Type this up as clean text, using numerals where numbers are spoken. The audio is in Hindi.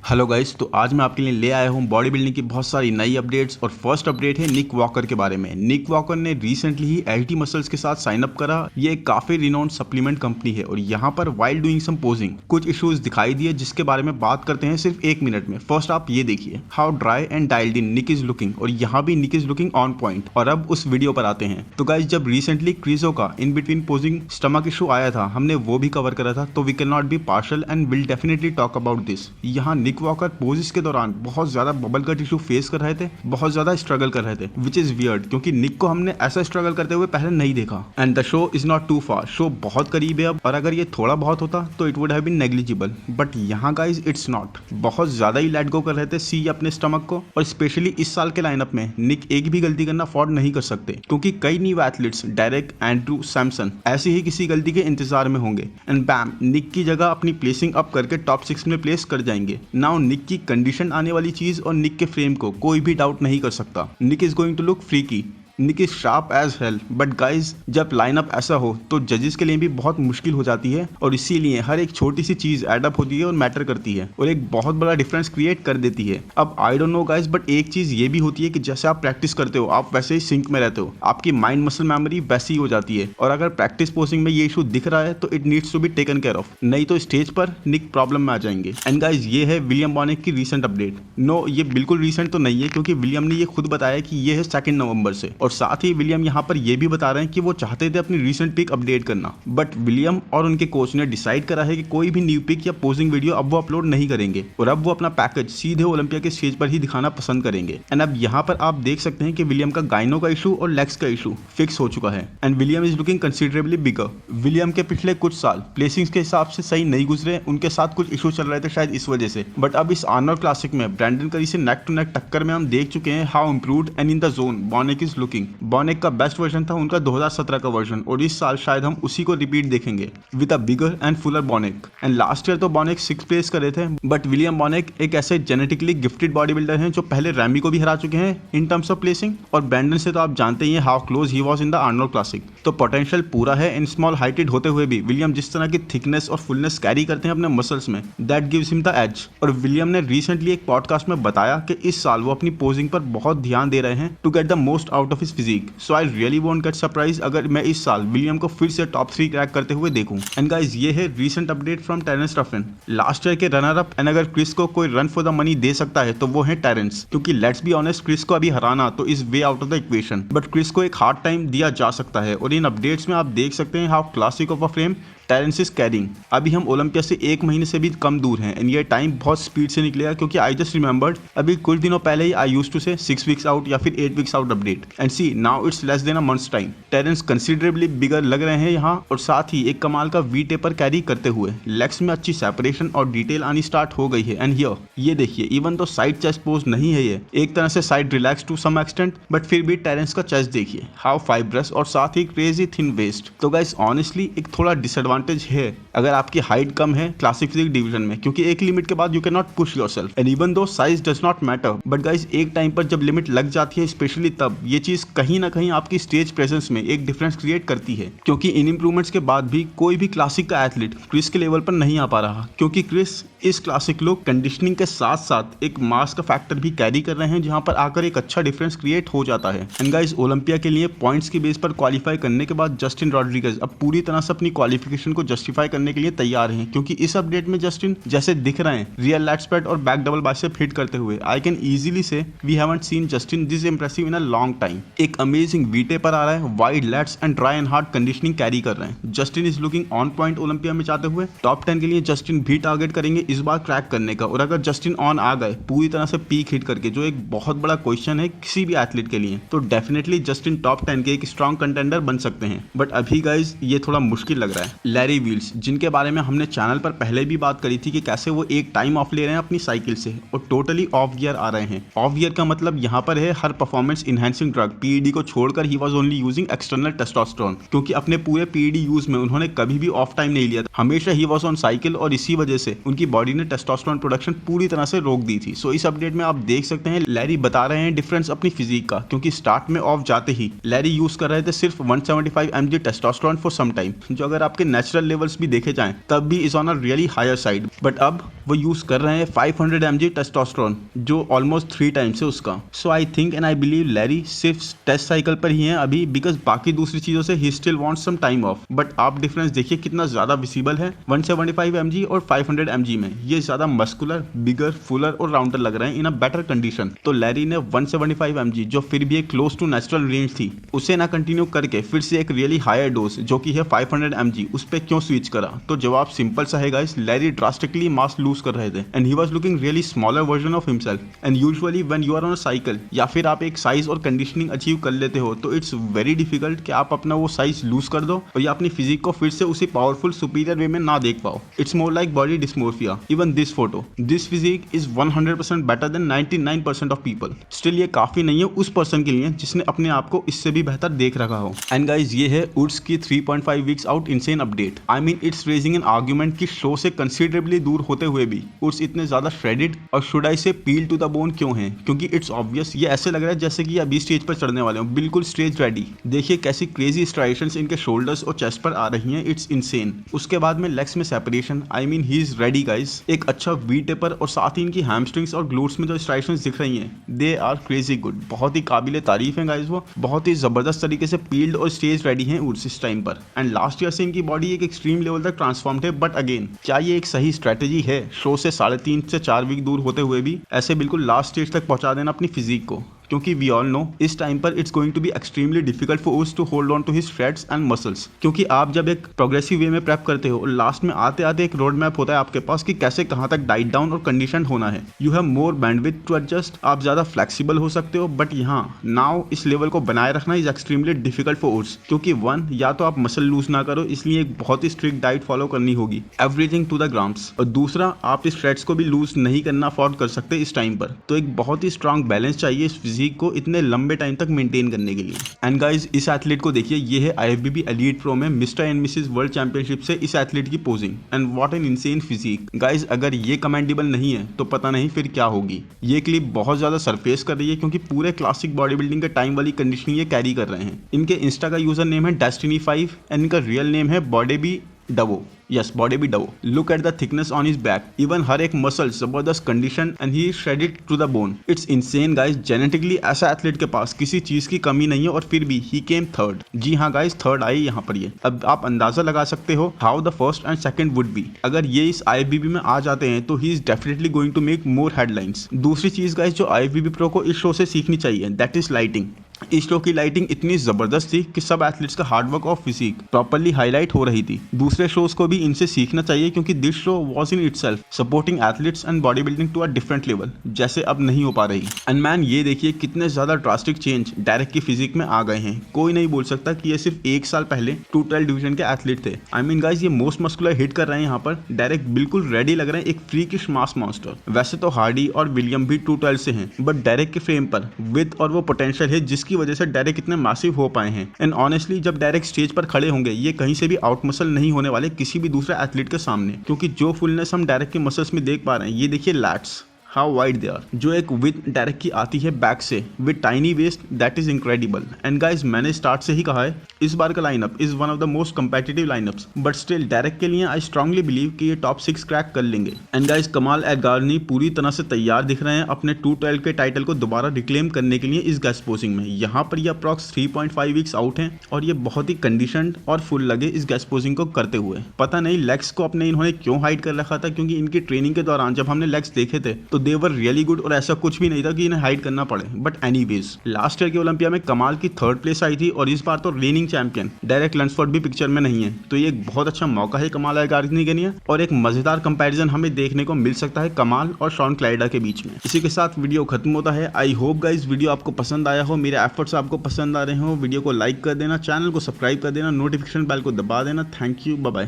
हेलो गाइस, तो आज मैं आपके लिए ले आया हूँ बॉडी बिल्डिंग की बहुत सारी नई अपडेट्स। और फर्स्ट अपडेट है निक वॉकर के बारे में। निक वॉकर ने रिसेंटली ही एचडी मसल्स के साथ साइन अप करा। ये एक काफी रिनोन्ड सप्लीमेंट कंपनी है और यहाँ पर वाइल डूइंग सम पोजिंग कुछ इश्यूज दिखाई दिए, जिसके बारे में बात करते हैं सिर्फ 1 मिनट में। फर्स्ट आप ये देखिए how dry and dialled in Nick is looking, और यहाँ भी Nick is looking on point. और अब उस वीडियो पर आते हैं। तो गाइस, जब रिसेंटली क्रिजो का in between posing stomach issue आया था, हमने वो भी कवर करा था, तो we can not be partial and will definitely talk about this. यहाँ निक वॉकर पोजिस के दौरान बहुत ज्यादा बबल कट इशू फेस कर रहे थे, बहुत ज्यादा स्ट्रगल कर रहे थे, विच इज वियर्ड क्योंकि निक को हमने ऐसा स्ट्रगल करते हुए पहले नहीं देखा। And the show is not too far, show बहुत करीब है अब, और अगर ये थोड़ा बहुत होता तो it would have been negligible, but यहाँ गाइज इट्स नॉट। बहुत ज्यादा ही लेट गो कर रहे थे सी अपने स्टमक को। और स्पेशली इस साल के लाइनअप में निक एक भी गलती करना अफोर्ड नहीं कर सकते, क्योंकि कई new athletes Derek, Andrew, Samson ऐसी ही किसी गलती के इंतजार में होंगे। एंड बैम, निक की जगह अपनी प्लेसिंग अप करके टॉप 6 में प्लेस कर जाएंगे। नाउ निक की कंडीशन आने वाली चीज और निक के फ्रेम को कोई भी डाउट नहीं कर सकता। Nick is going to look freaky, Nick is sharp as hell. But guys, जब लाइनअप ऐसा हो तो जजेस के लिए भी बहुत मुश्किल हो जाती है, और इसीलिए हर एक छोटी सी चीज एडअप होती है और मैटर करती है और एक बहुत बड़ा डिफरेंस क्रिएट कर देती है। अब I don't know guys, but एक चीज ये भी होती है कि जैसे आप प्रैक्टिस करते हो आप वैसे ही सिंक में रहते हो, आपकी माइंड मसल मेमोरी वैसी ही हो जाती है। और अगर प्रैक्टिस पोजिंग में ये इशू दिख रहा है तो it needs to be taken care of, नहीं तो स्टेज पर निक प्रॉब्लम में आ जाएंगे। एंड गाइज, ये है विलियम बॉनेक की रीसेंट अपडेट। नो, ये बिल्कुल रीसेंट तो नहीं है, क्योंकि विलियम ने ये खुद बताया कि ये है 2 नवंबर से। और साथ ही विलियम यहाँ पर ये भी बता रहे हैं कि वो चाहते थे अपनी रीसेंट पिक अपडेट करना, बट विलियम और उनके कोच ने डिसाइड करा है कि कोई भी न्यू पिक या पोजिंग वीडियो अब वो अपलोड नहीं करेंगे, और अब वो अपना पैकेज सीधे ओलंपिया के स्टेज पर ही दिखाना पसंद करेंगे। एंड अब यहाँ पर आप देख सकते हैं कि विलियम का गाइनो का इशू और लेग्स का इशू फिक्स हो चुका है, and William is looking considerably bigger. William के पिछले कुछ साल प्लेसिंग्स के हिसाब से सही नहीं गुजरे, उनके साथ कुछ इशू चल रहे थे शायद इस वजह से। बट अब इस आर्नोल्ड क्लासिक में ब्रैंडन करी से नेक टू नेक टक्कर में हम देख चुके हैं how improved and in the zone Bonac is looking. Bonac का बेस्ट वर्जन था उनका 2017 का वर्जन, और इस साल शायद हम उसी को रिपीट देखेंगे with a bigger and fuller Bonac. And last year तो बॉनेक 6 प्लेस करे थे, बट विलियम बॉनेक एक ऐसे जेनेटिकली गिफ्टेड बॉडी बिल्डर हैं जो पहले रैमी को भी हरा चुके हैं इन टर्म्स ऑफ प्लेसिंग, और ब्रैंडन से तो आप जानते ही हैं how close he was in the Arnold classic. तो पोटेंशियल पूरा है। इन स्मॉल हाइटेड होते हुए भी विलियम जिस तरह की थिकनेस और फुलनेस कैरी करते हैं अपने मसल्स में, that gives him the edge. और विलियम ने रिसेंटली एक पॉडकास्ट में बताया कि इस साल वो अपनी पोजिंग पर बहुत ध्यान दे रहे हैं to get the most out of his physique. So I really won't get surprise अगर मैं इस साल विलियम को फिर से टॉप 3 क्रैक करते हुए देखूं। एंड गाइस, ये है recent update from Terrence Ruffin, last year के रनर अप। एंड अगर क्रिस को कोई रन फॉर द मनी दे सकता है तो वो है टेरेंस, क्योंकि लेट्स बी ऑनेस्ट, क्रिस को अभी हराना तो is way out of the equation, but Chris को एक हार्ड टाइम दिया जा सकता है। और इन अपडेट्स में आप देख सकते हैं how classic of a frame Terrence is carrying. अभी हम ओलंपिया से 1 महीने से भी कम दूर हैं, एंड ये टाइम बहुत स्पीड से निकलेगा, क्योंकि आई जस्ट रिमेंबर्ड अभी कुछ दिनों पहले ही आई यूज्ड टू से 6 वीक्स आउट या फिर 8 weeks out update, and see now it's less than a months time. Terrence considerably bigger लग रहे हैं यहाँ, और साथ ही एक कमाल का वी टेपर कैरी करते हुए लेग्स में अच्छी सेपरेशन और डिटेल आनी स्टार्ट हो गई है। एंड हियर ये देखिए, इवन तो साइड चेस्ट पोज नहीं है, ये एक तरह से side relax to some extent, but फिर भी टेरेंस का चेस्ट देखिए हाउ फाइब्रस, और साथ ही क्रेजी थिन वेस्ट। तो गाइस, ऑनेस्टली एक थोड़ा डिसएडवांटेज है अगर आपकी हाइट कम है क्लासिक फिजिक डिवीजन में, क्योंकि एक लिमिट के बाद you can not push yourself. And even though size does not matter, but guys एक टाइम पर जब लिमिट लग जाती है, स्पेशली तब ये चीज कहीं ना कहीं आपकी स्टेज प्रेजेंस में एक डिफरेंस क्रिएट करती है। क्योंकि इन इंप्रूवमेंट्स के बाद भी कोई भी क्लासिक का एथलीट क्रिस के लेवल पर नहीं आ पा रहा, क्योंकि क्रिस इस क्लासिक लुक कंडीशनिंग के साथ साथ एक मास का फैक्टर भी कैरी कर रहे हैं, जहां पर आकर एक अच्छा डिफरेंस क्रिएट हो जाता है। एंड गाइस, ओलंपिया के लिए पॉइंट्स की बेस पर क्वालिफाई करने के बाद जस्टिन रॉड्रिगेज अब पूरी तरह से अपनी क्वालिफिकेशन को जस्टिफाई करने के लिए तैयार हैं, क्योंकि इस अपडेट में जस्टिन जैसे दिख रहे हैं रियल लैट स्प्रेड और बैक डबल बाइसेप हिट करते हुए, I can easily say we haven't seen Justin this impressive in a long time. एक अमेजिंग वीटे पर आ रहा है, wide lats and dry and hard conditioning carry कर रहे हैं। Justin is looking on point Olympia में जाते हुए। टॉप 10 के लिए जस्टिन भी टारगेट करेंगे इस बार क्रैक करने का, और अगर जस्टिन ऑन आ गए पूरी तरह से पीक हिट करके, जो एक बहुत बड़ा क्वेश्चन है किसी भी एथलीट के लिए, तो डेफिनेटली जस्टिन टॉप 10 के एक स्ट्रॉन्ग कंटेंडर बन सकते हैं। बट अभी गाइज ये थोड़ा मुश्किल लग रहा है। लैरी व्हील्स, जिनके बारे में हमने चैनल पर पहले भी बात करी थी कि कैसे वो एक टाइम ऑफ ले रहे हैं अपनी साइकिल से और टोटली ऑफ गियर आ रहे हैं। ऑफ गियर का मतलब यहाँ पर है हर परफॉर्मेंस इनहेंसिंग ड्रग पीईडी को छोड़कर he was only using external testosterone, क्योंकि अपने पूरे पीईडी यूज में उन्होंने कभी भी ऑफ टाइम नहीं लिया था, हमेशा ही वाज ऑन साइकिल, और इसी वजह से उनकी बॉडी ने टेस्टोस्टेरोन प्रोडक्शन पूरी तरह से रोक दी थी। सो इस अपडेट में आप देख सकते हैं लैरी बता रहे हैं डिफरेंस अपनी फिजिक का, क्योंकि स्टार्ट में ऑफ जाते ही लैरी यूज कर रहे थे सिर्फ 175 mg testosterone for some time, जो अगर आपके नेचुरल लेवल्स भी देखे जाएं तब भी is on a really higher side. But अब वो यूज कर रहे हैं 500 mg टेस्टोस्टेरोन, जो ऑलमोस्ट 3 टाइम्स है उसका। So I think and I believe Larry सिर्फ टेस्ट साइकिल पर ही है अभी, बिकॉज बाकी दूसरी चीजों से ही still wants some time off. But आप डिफरेंस देखिए कितना ज्यादा विजिबल है 175 mg और 500 mg में। ये ज्यादा मस्कुलर, बिगर, फुलर और राउंडर लग रहे हैं इन अ बेटर कंडीशन। तो लैरी ने 175 mg जो फिर भी एक क्लोज टू नेचुरल रेंज थी उसे ना कंटिन्यू करके फिर से एक रियली हायर डोज जो कि है 500 mg उस पे क्यों स्विच करा? तो जवाब सिंपल सा है guys, Larry drastically mass lose कर रहे थे and he was looking really smaller version of himself. And usually when you are on a cycle या फिर आप एक साइज और कंडीशनिंग अचीव कर लेते हो तो इट्स वेरी डिफिकल्ट कि आप अपना वो साइज लूज कर दो और या अपनी फिजिक को फिर से उसी पावरफुल सुपीरियर वे में ना देख पाओ। It's more like body dysmorphia. Even this photo, this physique is 100% better than 99% of people. Still ये काफी नहीं है उस पर्सन के लिए जिसने अपने आप को इससे भी बेहतर देख रखा हो। एंड गाइस ये है उड्स की 3.5 weeks out insane update. I mean it's raising an argument कि शो से कंसिडरेबली दूर होते हुए भी उड्स इतने ज्यादा श्रेडेड और शुड आई से पील टू द बोन क्यों हैं? क्योंकि इट्स ऑब्वियस, ये ऐसे लग रहा है जैसे कि ये अभी स्टेज पर चढ़ने वाले हो, बिल्कुल स्टेज रेडी। देखिए कैसी क्रेजी स्ट्राइशंस इनके शोल्डर्स और चेस्ट पर आ रही हैं, इट्स इनसेन। उसके बाद में लेग्स में separation, I mean he is ready guys. एक अच्छा वी टेपर और साथ ही इनकी हैमस्ट्रिंग्स और ग्लूट्स में जो स्ट्राइशंस दिख रही हैं दे आर क्रेजी गुड। बहुत ही काबिले तारीफ है गाइस, वो बहुत ही जबरदस्त तरीके से पील्ड और स्टेज रेडी हैं उड्स इस टाइम पर। एंड लास्ट ईयर से इनकी बॉडी एक एक्सट्रीम लेवल तक ट्रांसफॉर्म्ड है। बट अगेन क्या ये एक सही स्ट्रेटेजी है शो से 3.5 से 4 वीक दूर होते हुए भी ऐसे बिल्कुल लास्ट स्टेज तक पहुंचा देना अपनी फिजिक को? क्योंकि वी ऑल नो इस टाइम पर it's going to be extremely difficult for उस to hold on to his frets and muscles. क्योंकि आप जब एक प्रोग्रेसिव वे में प्रेप करते हो और लास्ट में आते आते एक रोड मैप होता है आपके पास कि कैसे कहाँ तक डाइट डाउन और कंडीशन होना है। You have more bandwidth to adjust, आप ज्यादा फ्लेक्सिबल हो सकते हो। बट यहाँ नाउ इस लेवल को बनाए रखना इज एक्सट्रीमली डिफिकल्ट फॉर उड्स, क्योंकि वन या तो आप मसल लूज ना करो, इसलिए एक बहुत ही स्ट्रिक्ट डाइट फॉलो करनी होगी, एवरीथिंग टू द ग्राम्स। और दूसरा आप इस फ्रेट्स को भी लूज नहीं करना अफोर्ड कर सकते इस टाइम पर। तो एक बहुत ही स्ट्रांग बैलेंस चाहिए इस फिजिक को इतने लंबे टाइम तक मेंटेन करने के लिए। एंड गाइस इस एथलीट को देखिए, ये है IFBB एलीट प्रो में Mister and Mrs world championship से इस एथलीट की posing. And what an insane physique guys, अगर ये कमेंडेबल नहीं है तो पता नहीं फिर क्या होगी। ये क्लिप बहुत ज्यादा सरफेस कर रही है क्योंकि पूरे क्लासिक बॉडी बिल्डिंग के टाइम वाली कंडीशनिंग ये कैरी कर रहे हैं। इनके इंस्टा का यूजर नेम है Destiny5 एंड इनका रियल नेम है बॉडी डवो। यस, बॉडी भी डवो। Look at the thickness on his back, even हर एक मसल जबरदस्त condition and he shredded to the bone. It's insane guys, genetically ऐसा एथलीट के पास किसी चीज की कमी नहीं है और फिर भी ही केम थर्ड। जी हाँ गाइस, थर्ड आई यहाँ पर ये। अब आप अंदाजा लगा सकते हो how the first and second would be. अगर ये इस IFBB में आ जाते हैं तो he is definitely going to make more headlines. दूसरी चीज गाइस जो IFBB प्रो को इस शो से सीखनी चाहिए दैट इज लाइटिंग। इस शो की लाइटिंग इतनी जबरदस्त थी कि सब एथलीट्स का हार्डवर्क और फिजिक प्रॉपर्ली हाईलाइट हो रही थी। दूसरे शोज को भी इनसे सीखना चाहिए क्योंकि this show was in itself supporting athletes and bodybuilding to a different level, जैसे अब नहीं हो पा रही। एंड मैन ये देखिए कितने ज्यादा ड्रास्टिक चेंज डायरेक्ट की फिजिक में आ गए हैं। कोई नहीं बोल सकता कि ये सिर्फ 1 साल पहले 212 डिवीजन के एथलीट थे। आई मीन गाइस ये मोस्ट मस्कुलर हिट कर रहे हैं यहाँ पर। डायरेक्ट बिल्कुल रेडी लग रहे हैं, एक फ्रीकिश मास मॉन्स्टर। वैसे तो हार्डी और विलियम भी 212 से हैं, बट डायरेक्ट के फ्रेम पर विद और वो पोटेंशियल है जिसकी वजह से डायरेक्ट इतने मैसिव हो पाए हैं। एंड ऑनेस्टली जब डायरेक्ट स्टेज पर खड़े होंगे ये कहीं से भी आउट मसल नहीं होने वाले किसी भी दूसरे एथलीट के सामने, क्योंकि जो फुलनेस हम डायरेक्ट के मसल्स में देख पा रहे हैं, ये देखिए lats how wide they are, जो एक विद डायरेक्ट की आती है बैक से with tiny waist, that is incredible. And guys मैंने स्टार्ट से ही कहा है इस बार का lineup is one of the most competitive lineups, but still direct के लिए आई स्ट्रांगली बिलीव कि ये टॉप 6 क्रैक कर लेंगे। एंड गाइस कमाल एडगारनी पूरी तरह से तैयार दिख रहे हैं अपने 212 के टाइटल को दोबारा रिक्लेम करने के लिए इस गेस्ट पोजिंग में। यहाँ पर ये अप्रॉक्स 3.5 वीक्स आउट हैं और ये बहुत ही कंडीशनड और फुल लगे इस गेस्ट पोजिंग को करते हुए। पता नहीं लेग्स को अपने इन्होंने क्यों हाइड कर रखा था, क्योंकि इनकी ट्रेनिंग के दौरान जब हमने लेग्स देखे थे तो दे वर रियली गुड और ऐसा कुछ भी नहीं था कि इन्हें हाइड करना पड़े। बट एनीवेज लास्ट ईयर के ओलंपिया में कमाल की 3rd प्लेस आई थी और इस बार तो रेनिंग चैंपियन डायरेक्ट लंसफोर्ड भी पिक्चर में नहीं है। तो ये एक बहुत अच्छा मौका है कमाल एडगारनी के लिए और एक मजेदार कंपैरिजन हमें देखने को मिल सकता है कमाल और शॉन क्लाइडा के बीच में। इसी के साथ वीडियो खत्म होता है। आई होप गाइस वीडियो आपको पसंद आया हो, मेरे एफर्ट्स आपको पसंद आ रहे हो। वीडियो को लाइक कर देना, चैनल को सब्सक्राइब कर देना, नोटिफिकेशन बेल को दबा देना। Thank you, bye bye.